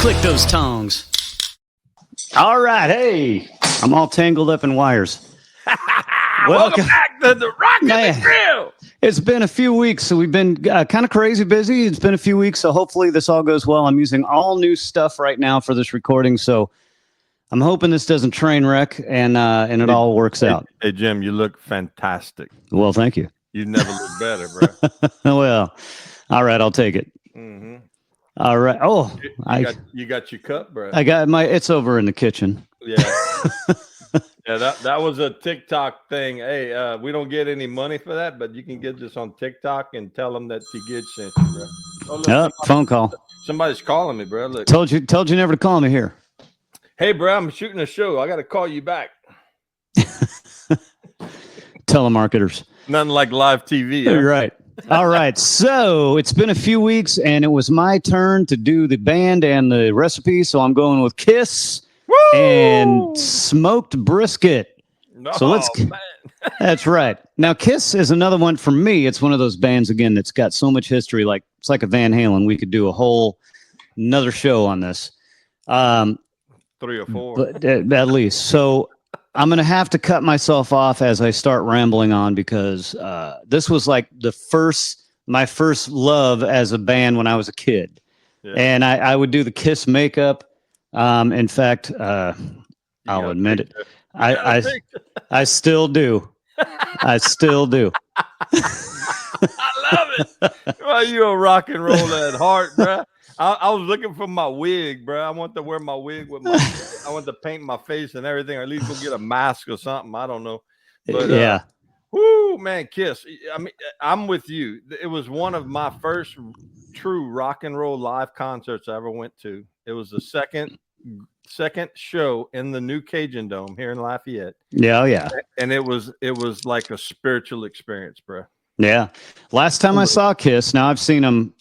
Click those tongs. All right. Hey, I'm all tangled up in wires. Welcome back to the Rockin da Grill. It's been a few weeks, so we've been kind of crazy busy. It's been a few weeks, so hopefully this all goes well. I'm using all new stuff right now for this recording, so I'm hoping this doesn't train wreck and it all works out. Hey, Jim, you look fantastic. Well, thank you. You never look better, bro. Well, all right, I'll take it. Mm-hmm. All right. Oh, you got your cup, bro. I got it's over in the kitchen. Yeah. Yeah, that was a TikTok thing. Hey, we don't get any money for that, but you can get this on TikTok and tell them that T-Guid sent you, bro. Oh, look, phone call. Somebody's calling me, bro. Look. Told you never to call me here. Hey, bro, I'm shooting a show. I got to call you back. Telemarketers. Nothing like live TV. You're right. All right. So it's been a few weeks, and it was my turn to do the band and the recipe. So I'm going with Kiss. Woo! And Smoked Brisket. So let's. That's right. Now, Kiss is another one for me. It's one of those bands again that's got so much history. Like it's like a Van Halen. We could do a whole another show on this. 3 or 4, but at least. So I'm gonna have to cut myself off as I start rambling on because this was like my first love as a band when I was a kid, and I would do the Kiss makeup. In fact, I'll admit it. I still do. I still do. I love it. Well, you a rock and roller at heart, bro. I was looking for my wig, bro. I want to wear my wig with I want to paint my face and everything, or at least go get a mask or something. I don't know. But yeah. Whoo, man, Kiss. I mean, I'm with you. It was one of my first true rock and roll live concerts I ever went to. It was the second show in the new Cajun Dome here in Lafayette. Yeah, yeah. And it was like a spiritual experience, bro. Yeah. Last time I saw Kiss, now I've seen them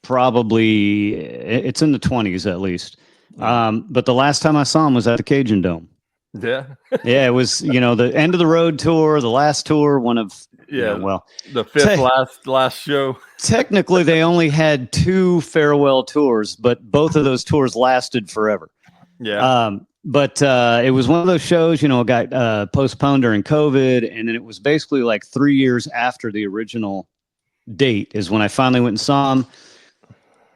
probably it's in the 20s at least. But the last time I saw them was at the Cajun Dome. Yeah. Yeah, it was, the end of the road tour, the last tour, one of the fifth last show. Technically they only had 2 farewell tours, but both of those tours lasted forever. Yeah. But it was one of those shows, it got postponed during COVID, and then it was basically like 3 years after the original date is when I finally went and saw them.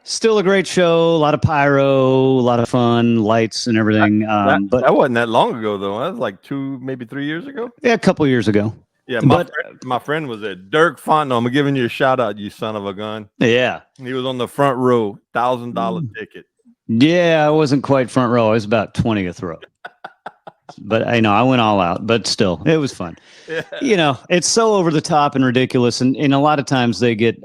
Still a great show, a lot of pyro, a lot of fun, lights and everything. But that wasn't that long ago, though. That was like 2, maybe 3 years ago. Yeah, a couple years ago. Yeah, my friend was there. Dirk Fontenot. I'm giving you a shout out, you son of a gun. Yeah. He was on the front row, $1,000 ticket. Yeah, I wasn't quite front row. I was about 20th row. But I went all out, but still, it was fun. Yeah. It's so over the top and ridiculous. And a lot of times they get,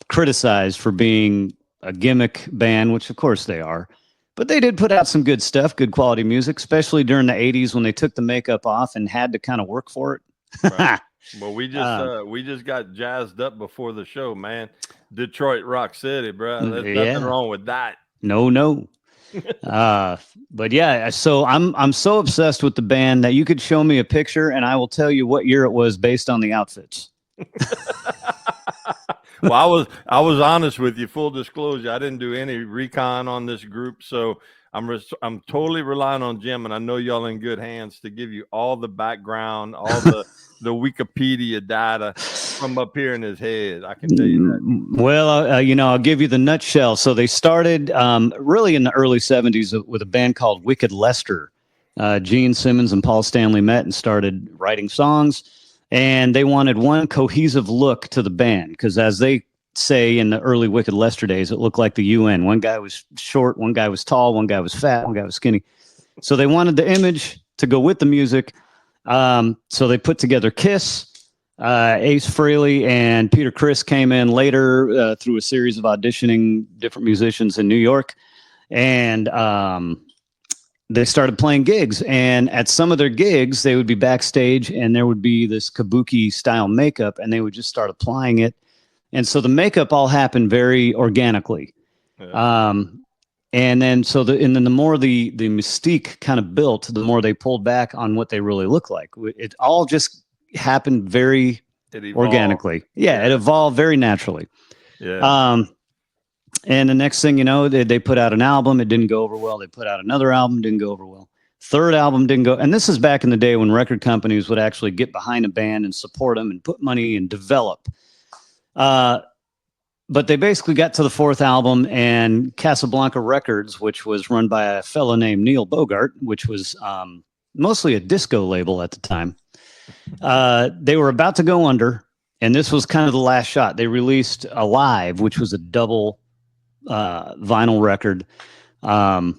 criticized for being a gimmick band, which of course they are. But they did put out some good stuff, good quality music, especially during the 80s when they took the makeup off and had to kind of work for it. Right. Well, we just got jazzed up before the show, man. Detroit Rock City, bro. There's nothing wrong with that. No. But yeah, so I'm so obsessed with the band that you could show me a picture and I will tell you what year it was based on the outfits. Well, I was honest with you. Full disclosure, I didn't do any recon on this group, so I'm totally relying on Jim, and I know y'all in good hands to give you all the background, all the Wikipedia data from up here in his head. I can tell you that. Well, I'll give you the nutshell. So they started really in the early 70s with a band called Wicked Lester. Gene Simmons and Paul Stanley met and started writing songs. And they wanted one cohesive look to the band because, as they say in the early Wicked Lester days, it looked like the UN. One guy was short, one guy was tall, one guy was fat, one guy was skinny. So they wanted the image to go with the music. So they put together Kiss. Ace Frehley and Peter Criss came in later through a series of auditioning different musicians in New York. And they started playing gigs, and at some of their gigs, they would be backstage and there would be this kabuki style makeup and they would just start applying it. And so the makeup all happened very organically. Yeah. And then the more the mystique kind of built, the more they pulled back on what they really look like. It all just happened very organically. Yeah, it evolved very naturally. Yeah. And the next thing you know, they put out an album. It didn't go over well. They put out another album. Didn't go over well. Third album didn't go. And this is back in the day when record companies would actually get behind a band and support them and put money and develop. But they basically got to the fourth album, and Casablanca Records, which was run by a fellow named Neil Bogart, which was mostly a disco label at the time, they were about to go under, and this was kind of the last shot. They released Alive, which was a double vinyl record, and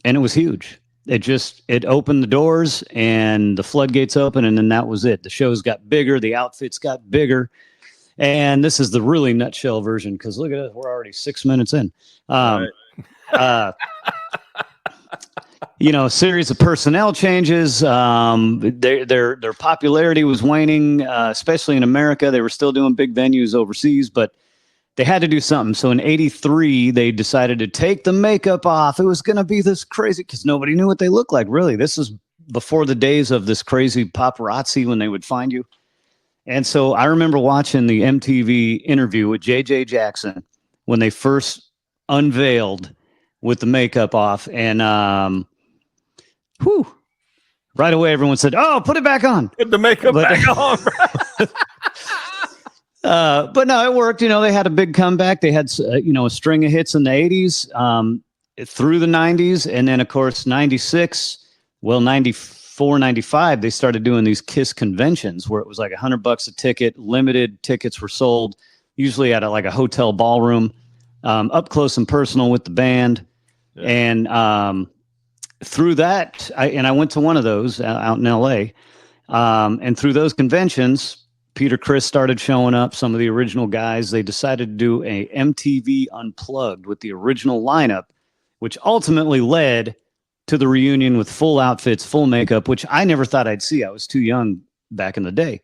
it was huge. It opened the doors, and the floodgates opened, and then that was it. The shows got bigger, the outfits got bigger. And this is the really nutshell version, because look at it, we're already 6 minutes in. A series of personnel changes. Their popularity was waning, especially in America. They were still doing big venues overseas, but they had to do something. So in '83, they decided to take the makeup off. It was going to be this crazy, because nobody knew what they looked like, really. This is before the days of this crazy paparazzi when they would find you. And so I remember watching the MTV interview with J.J. Jackson when they first unveiled with the makeup off. And right away, everyone said, "Oh, put it back on. Put the makeup back on." But no, it worked. They had a big comeback. They had, a string of hits in the 80s through the 90s. And then, of course, 96, 94, 95, they started doing these KISS conventions where it was like $100 a ticket. Limited tickets were sold, usually at a hotel ballroom, up close and personal with the band. Yeah. And through that, I went to one of those out in LA. And through those conventions, Peter Criss started showing up, some of the original guys. They decided to do a MTV Unplugged with the original lineup, which ultimately led to the reunion with full outfits, full makeup, which I never thought I'd see. I was too young back in the day.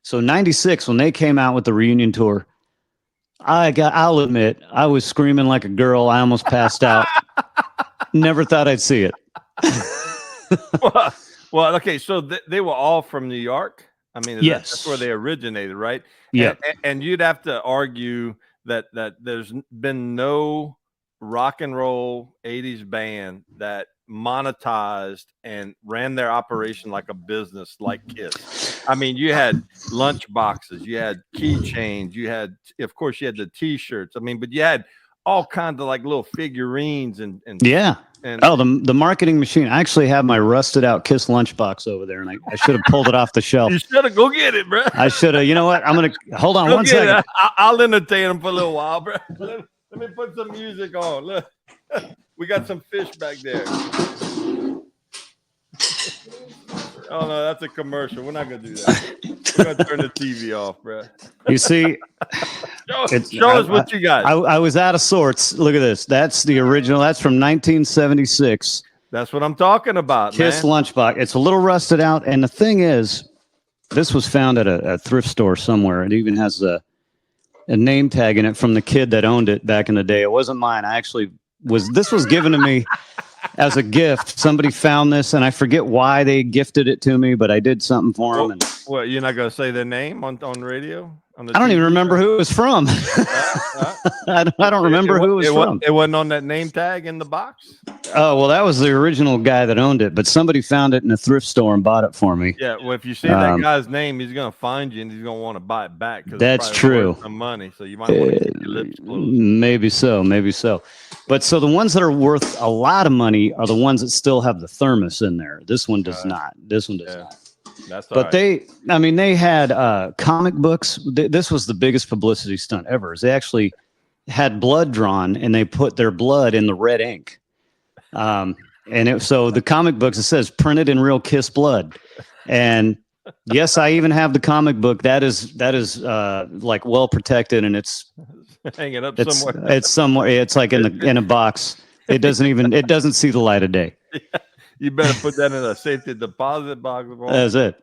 So 96, when they came out with the reunion tour, I'll admit, I was screaming like a girl. I almost passed out. Never thought I'd see it. well, okay. So they were all from New York. I mean, yes, that's where they originated, right? Yeah. And you'd have to argue that there's been no rock and roll 80s band that monetized and ran their operation like a business like KISS. I mean, you had lunch boxes, you had keychains, you had the t-shirts. I mean, but you had all kinds of like little figurines and yeah. And the marketing machine. I actually have my rusted out KISS lunchbox over there, and I should have pulled it off the shelf. You should have. Go get it, bro. I should have. You know what? I'm going to hold on one second. I'll entertain them for a little while, bro. Let me put some music on. Look, we got some fish back there. Oh no, that's a commercial. We're not gonna do that. We're gonna turn the TV off, bro. You see, show us what you got. I was out of sorts. Look at this. That's the original. That's from 1976. That's what I'm talking about. KISS lunchbox. It's a little rusted out, and the thing is, this was found at a thrift store somewhere. It even has a name tag in it from the kid that owned it back in the day. It wasn't mine. This was given to me as a gift. Somebody found this, and I forget why they gifted it to me, but I did something for them. Well, you're not going to say their name on radio? I don't even remember who it was from. I don't remember who it was from. It wasn't on that name tag in the box? Oh, well, that was the original guy that owned it, but somebody found it in a thrift store and bought it for me. Yeah, well, if you see that guy's name, he's going to find you, and he's going to want to buy it back. That's true. Some money, so you might want to keep your lips closed. Maybe so. But so the ones that are worth a lot of money are the ones that still have the thermos in there. This one does not. This one does not. That's but right. They had comic books. This was the biggest publicity stunt ever. They actually had blood drawn, and they put their blood in the red ink. So the comic books, it says printed in real KISS blood. And yes, I even have the comic book. That is like well protected, and it's hanging up somewhere. It's somewhere. It's like in a box. It doesn't see the light of day. Yeah. You better put that in a safety deposit box. That's it.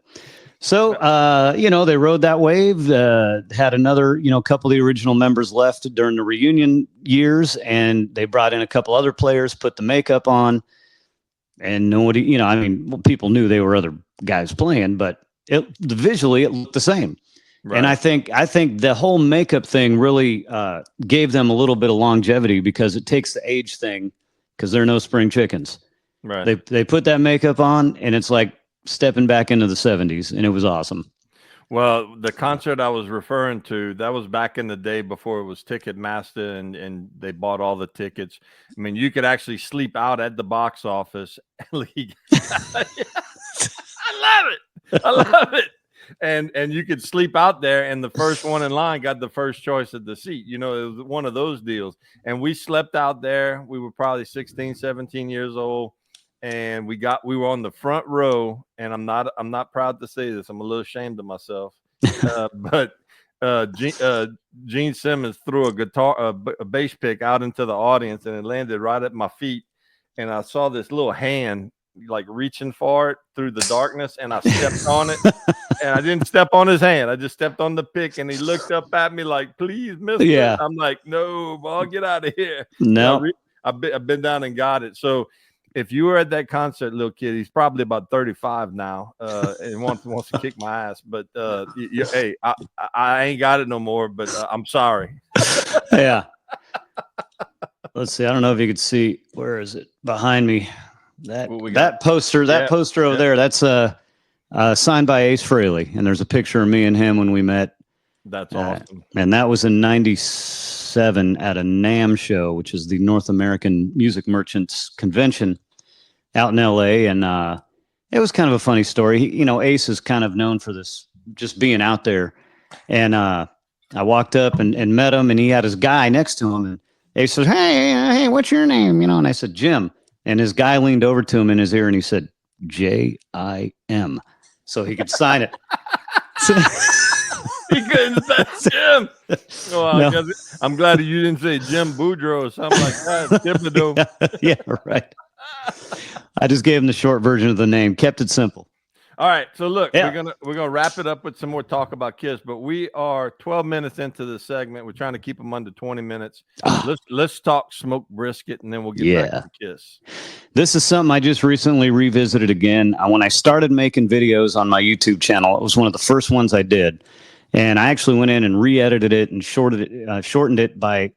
So, they rode that wave, had another, couple of the original members left during the reunion years, and they brought in a couple other players, put the makeup on, and nobody, people knew they were other guys playing, but visually it looked the same. And I think the whole makeup thing really gave them a little bit of longevity because it takes the age thing because they're no spring chickens. Right. They put that makeup on and it's like stepping back into the 70s, and it was awesome. Well, the concert I was referring to, that was back in the day before it was Ticketmaster and they bought all the tickets. I mean, you could actually sleep out at the box office. I love it. I love it. And you could sleep out there, and the first one in line got the first choice of the seat. You know, it was one of those deals. And we slept out there. We were probably 16, 17 years old. And we were on the front row, and I'm not proud to say this. I'm a little ashamed of myself. But Gene Simmons threw a bass pick out into the audience, and it landed right at my feet. And I saw this little hand like reaching for it through the darkness, and I stepped on it. And I didn't step on his hand. I just stepped on the pick, and he looked up at me like, "Please, mister." Yeah. I'm like, "No, ball, get out of here." No. I've been down and got it. So if you were at that concert, little kid, he's probably about 35 now, and wants to kick my ass. But hey, I ain't got it no more. But I'm sorry. Yeah. Let's see. I don't know if you could see. Where is it? Behind me. That poster over there. That's signed by Ace Frehley, and there's a picture of me and him when we met. That's awesome. And that was in '97 at a NAMM show, which is the North American Music Merchants Convention out in LA. And it was kind of a funny story. Ace is kind of known for this, just being out there. And I walked up and met him, and he had his guy next to him. And Ace says, hey, what's your name? And I said, Jim. And his guy leaned over to him in his ear, and he said, J-I-M. So he could sign it. He couldn't say Jim. Well, no. I'm glad you didn't say Jim Boudreaux or something like that. Yeah, right. I just gave him the short version of the name. Kept it simple. All right. So look, we're gonna wrap it up with some more talk about Kiss, but we are 12 minutes into the segment. We're trying to keep them under 20 minutes. Let's talk Smoked Brisket, and then we'll get back to Kiss. This is something I just recently revisited again. When I started making videos on my YouTube channel, it was one of the first ones I did. And I actually went in and re-edited it and shortened it by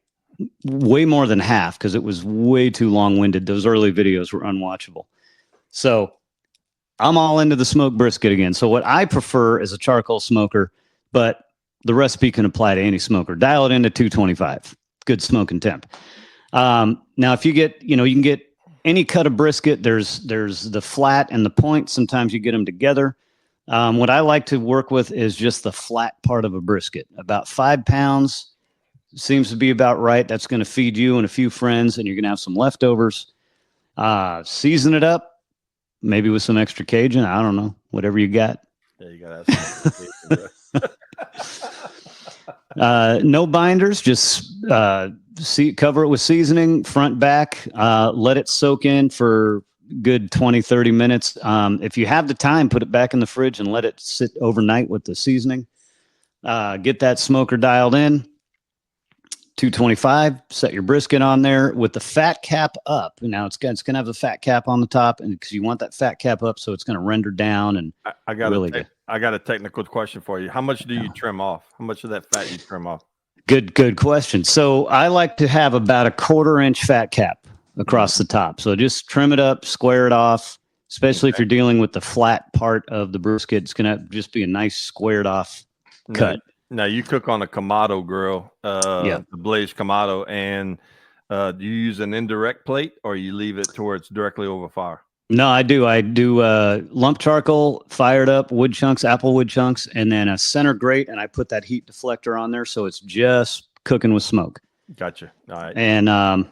way more than half because it was way too long-winded. Those early videos were unwatchable. So I'm all into the smoked brisket again. So what I prefer is a charcoal smoker, but the recipe can apply to any smoker. Dial it into 225. Good smoking temp. Now, if you get, you can get any cut of brisket. There's the flat and the point. Sometimes you get them together. What I like to work with is just the flat part of a brisket. About 5 pounds seems to be about right. That's going to feed you and a few friends, and you're going to have some leftovers. Season it up, maybe with some extra Cajun. I don't know, whatever you got. Yeah, you got to have some Cajun, no binders, just cover it with seasoning, front, back. Let it soak in for good 20, 30 minutes. If you have the time, put it back in the fridge and let it sit overnight with the seasoning. Get that smoker dialed in. 225, set your brisket on there with the fat cap up. Now it's going to have the fat cap on the top, and because you want that fat cap up, so it's going to render down. And I got a technical question for you. How much do you trim off? How much of that fat you trim off? Good question. So I like to have about a 1/4 inch fat cap across the top. So just trim it up, square it off, especially if you're dealing with the flat part of the brisket. It's going to just be a nice squared off cut. Now you cook on a Kamado grill, the Blaze Kamado, and do you use an indirect plate or you leave it to where it's directly over fire? No, I do. I do lump charcoal, fired up wood chunks, apple wood chunks, and then a center grate, and I put that heat deflector on there, so it's just cooking with smoke. Gotcha. All right. And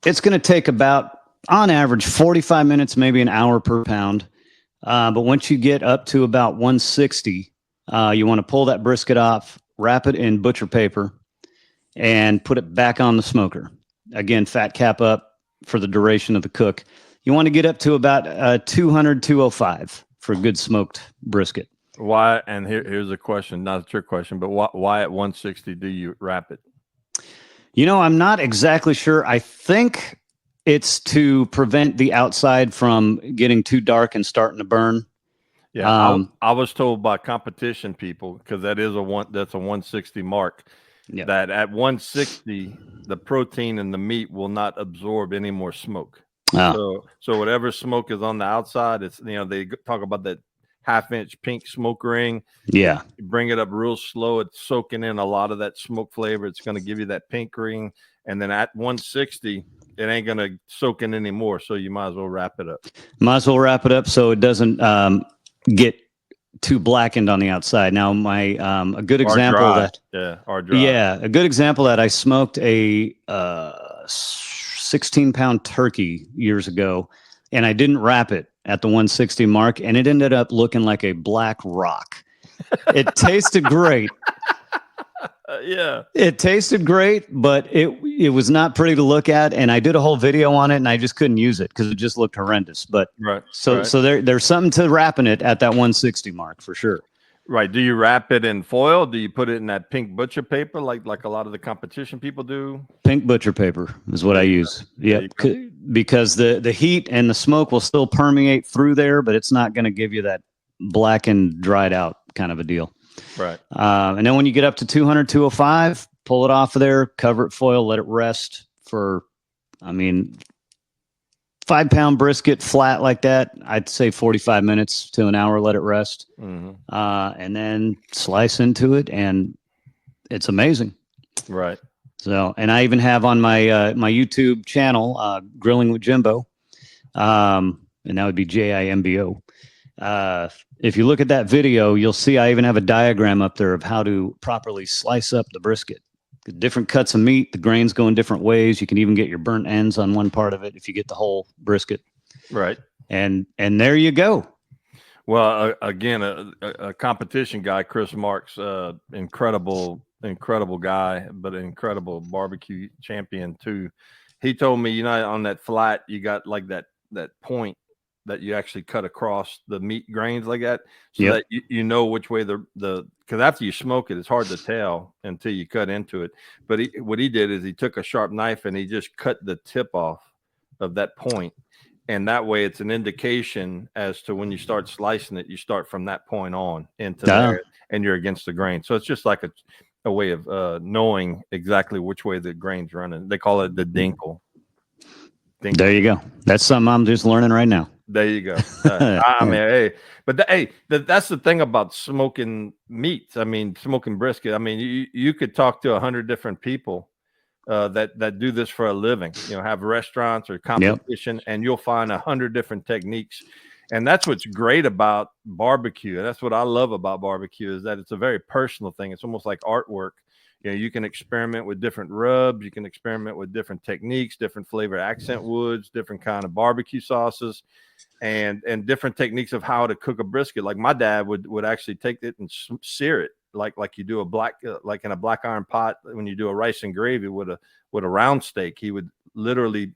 it's going to take about, on average, 45 minutes, maybe an hour per pound. But once you get up to about 160, you want to pull that brisket off, wrap it in butcher paper, and put it back on the smoker. Again, fat cap up for the duration of the cook. You want to get up to about 200, 205 for a good smoked brisket. Why? And here's a question, not a trick question, but why at 160 do you wrap it? I'm not exactly sure. I think it's to prevent the outside from getting too dark and starting to burn. Yeah, Um, I was told by competition people, because that's a 160 mark, yeah. that at 160 the protein in the meat will not absorb any more smoke. Ah, So whatever smoke is on the outside, it's, they talk about that half-inch pink smoke ring. yeah. You bring it up real slow, it's soaking in a lot of that smoke flavor. It's going to give you that pink ring, and then at 160 it ain't going to soak in anymore. So you might as well wrap it up. Might as well wrap it up so it doesn't get too blackened on the outside. Now, a good Or example dry. that Yeah, or dry. yeah, a good example that I smoked a 16-pound turkey years ago, and I didn't wrap it at the 160 mark, and it ended up looking like a black rock. It tasted great. Yeah. It tasted great, but it was not pretty to look at, and I did a whole video on it, and I just couldn't use it because it just looked horrendous. But Right. so Right. so there's something to wrapping it at that 160 mark for sure. Right. Do you wrap it in foil? Do you put it in that pink butcher paper like a lot of the competition people do? Pink butcher paper is what There I you use. There Yep, you go. because the heat and the smoke will still permeate through there, but it's not going to give you that blackened, dried out kind of a deal. Right. And then when you get up to 200, 205, pull it off of there, cover it foil, let it rest for, I mean, 5-pound brisket flat like that, I'd say 45 minutes to an hour, let it rest. Mm-hmm. And then slice into it, and it's amazing. Right. So, and I even have on my my YouTube channel, Grilling with Jimbo, and that would be JIMBO. If you look at that video, you'll see I even have a diagram up there of how to properly slice up the brisket. The different cuts of meat, the grains go in different ways. You can even get your burnt ends on one part of it if you get the whole brisket. Right. And there you go. Well, again, a competition guy, Chris Marks, incredible guy, but an incredible barbecue champion too. He told me, on that flat, you got like that point that you actually cut across the meat grains like that, so Yep. that you know which way the because after you smoke it, it's hard to tell until you cut into it. But what he did is he took a sharp knife and he just cut the tip off of that point. And that way it's an indication as to when you start slicing it, you start from that point on into there, and you're against the grain. So it's just like a way of knowing exactly which way the grain's running. They call it the dinkle. There you go. That's something I'm just learning right now. There you go. I mean, hey, but that's the thing about smoking meats. I mean, smoking brisket. I mean, you could talk to 100 different people that do this for a living, have restaurants or competition, and you'll find 100 different techniques. And that's what's great about barbecue. And that's what I love about barbecue, is that it's a very personal thing. It's almost like artwork. You can experiment with different rubs. You can experiment with different techniques, different flavor accent woods, different kind of barbecue sauces, and different techniques of how to cook a brisket. Like my dad would actually take it and sear it, like you do like in a black iron pot when you do a rice and gravy with a round steak. He would literally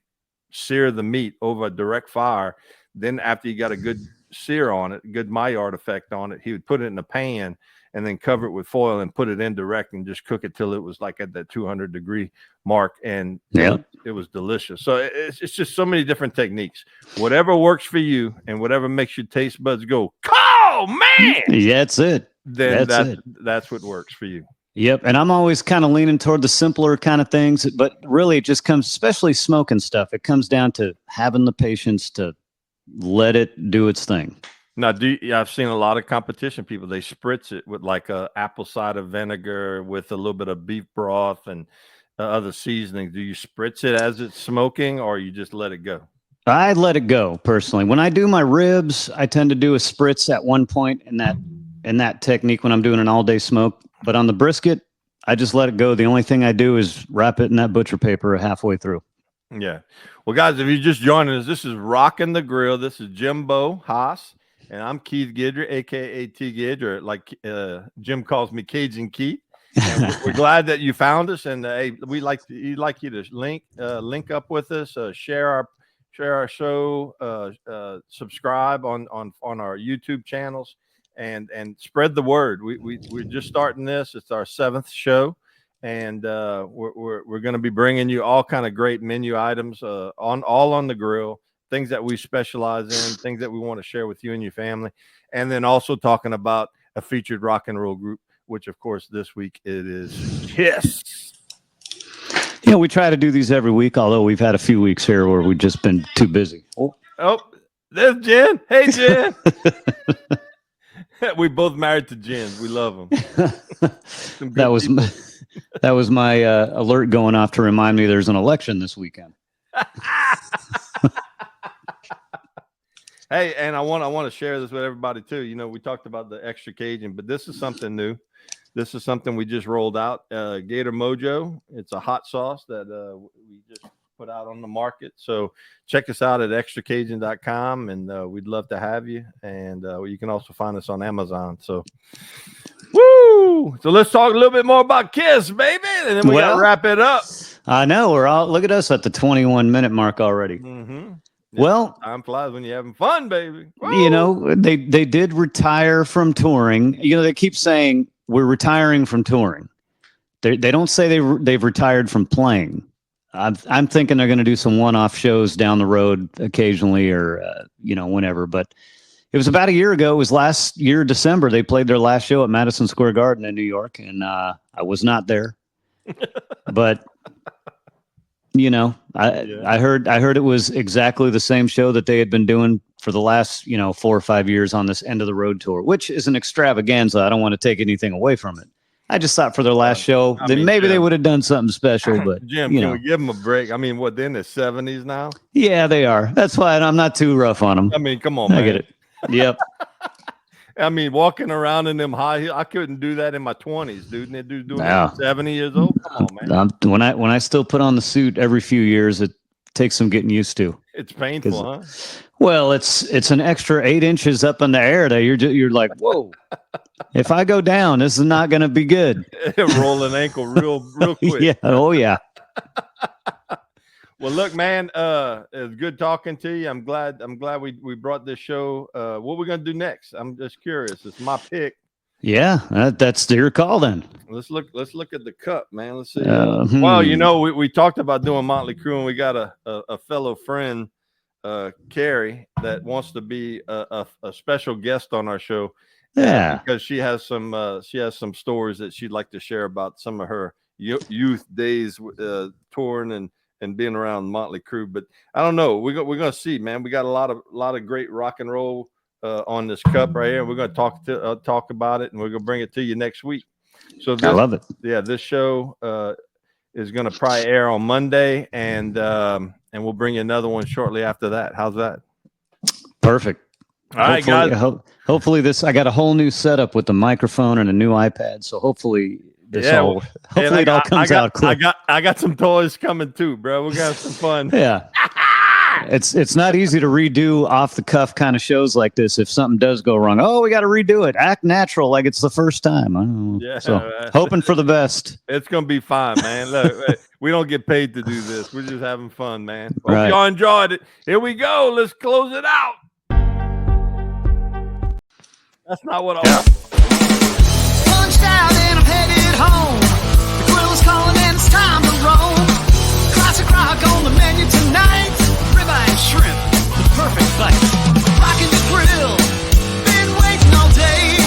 sear the meat over a direct fire. Then after you got a good sear on it, good Maillard effect on it, he would put it in a pan and then cover it with foil and put it in direct and just cook it till it was like at that 200-degree mark. And it was delicious. So it's just so many different techniques. Whatever works for you and whatever makes your taste buds go, oh man, that's it. Then that's what works for you. Yep. And I'm always kind of leaning toward the simpler kind of things, but really it just comes, especially smoking stuff, it comes down to having the patience to let it do its thing. Now, I've seen a lot of competition people, they spritz it with like a apple cider vinegar with a little bit of beef broth and other seasonings. Do you spritz it as it's smoking, or you just let it go? I let it go personally. When I do my ribs, I tend to do a spritz at one point in that technique when I'm doing an all-day smoke. But on the brisket, I just let it go. The only thing I do is wrap it in that butcher paper halfway through. Yeah. Well, guys, if you're just joining us, this is Rockin da Grill. This is Jimbo Haas, and I'm Keith Gidry, a.k.a. T-Guid, or like Jim calls me Cajun Keith. And we're glad that you found us, and hey, we'd like you to link up with us, share our show, subscribe on our YouTube channels, and spread the word. We're just starting this. It's our 7th show, and we're going to be bringing you all kind of great menu items on the grill, things that we specialize in, things that we want to share with you and your family, and then also talking about a featured rock and roll group, which of course this week it is Kiss. You know, we try to do these every week, although we've had a few weeks here where we've just been too busy. Oh, there's Jen. Hey, Jen. We both married to Jens. We love them. That was my alert going off to remind me there's an election this weekend. Hey, and I want to share this with everybody too. You know, we talked about the extra Cajun, but this is something new. This is something we just rolled out. Gator Mojo. It's a hot sauce that we just put out on the market. So check us out at extracajun.com, and we'd love to have you. And you can also find us on Amazon. So, woo! So let's talk a little bit more about Kiss, baby, and then we got to wrap it up. I know we're all. Look at us at the 21-minute mark already. Mm-hmm. Well, time flies when you're having fun, baby. Woo! You know, they did retire from touring. You know, they keep saying we're retiring from touring. They don't say they've retired from playing. I'm thinking they're going to do some one-off shows down the road occasionally, or whenever. But it was about a year ago. It was last year, December. They played their last show at Madison Square Garden in New York, and I was not there. But I heard it was exactly the same show that they had been doing for the last 4 or 5 years on this end of the road tour, which is an extravaganza. I don't want to take anything away from it. I just thought for their last show, maybe they would have done something special. But Jim, can we give them a break? I mean, what, they're in their 70s now? Yeah, they are. That's why I'm not too rough on them. I mean, come on, man. I get it. Yep. I mean, walking around in them high heels, I couldn't do that in my 20s, dude. And that dude's doing it 70 years old. Come on, man. When I still put on the suit every few years, it takes some getting used to. It's painful, huh? Well, it's an extra 8 inches up in the air that you're like, whoa. If I go down, this is not going to be good. Roll an ankle real quick. Yeah. Oh yeah. Well, look, man, it's good talking to you. I'm glad we brought this show. What we're gonna do next? I'm just curious. It's my pick. Yeah, that's your call then. Let's look at the cup, man. Let's see. Well, we talked about doing Motley Crue, and we got a fellow friend, Carrie, that wants to be a special guest on our show. Yeah, because she has some stories that she'd like to share about some of her youth days touring and being around Motley Crue. But I don't know. We're gonna see, man. We got a lot of great rock and roll on this cup right here. We're gonna talk about it, and we're gonna bring it to you next week. So I love it. Yeah, this show is gonna probably air on Monday, and we'll bring you another one shortly after that. How's that? Perfect. All right, guys. Hopefully I got a whole new setup with the microphone and a new iPad. So hopefully it all comes out clear. I got some toys coming too, bro. We're gonna have some fun. Yeah. It's not easy to redo off the cuff kind of shows like this. If something does go wrong, we got to redo it. Act natural like it's the first time. Yeah. So hoping for the best. It's gonna be fine, man. Look, we don't get paid to do this. We're just having fun, man. Hope y'all enjoyed it. Here we go. Let's close it out. That's not what I want. Punched out and I'm headed home. The grill is calling and it's time to roam. Classic rock on the menu tonight. Ribeye and shrimp, the perfect bite. Rockin da Grill, been waiting all day.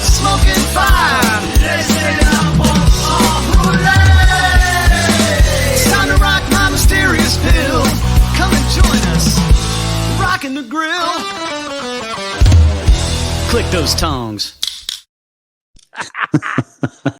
Smoking fire, it's time to rock my mysterious pill. Come and join us, Rockin da Grill. Click those tongs.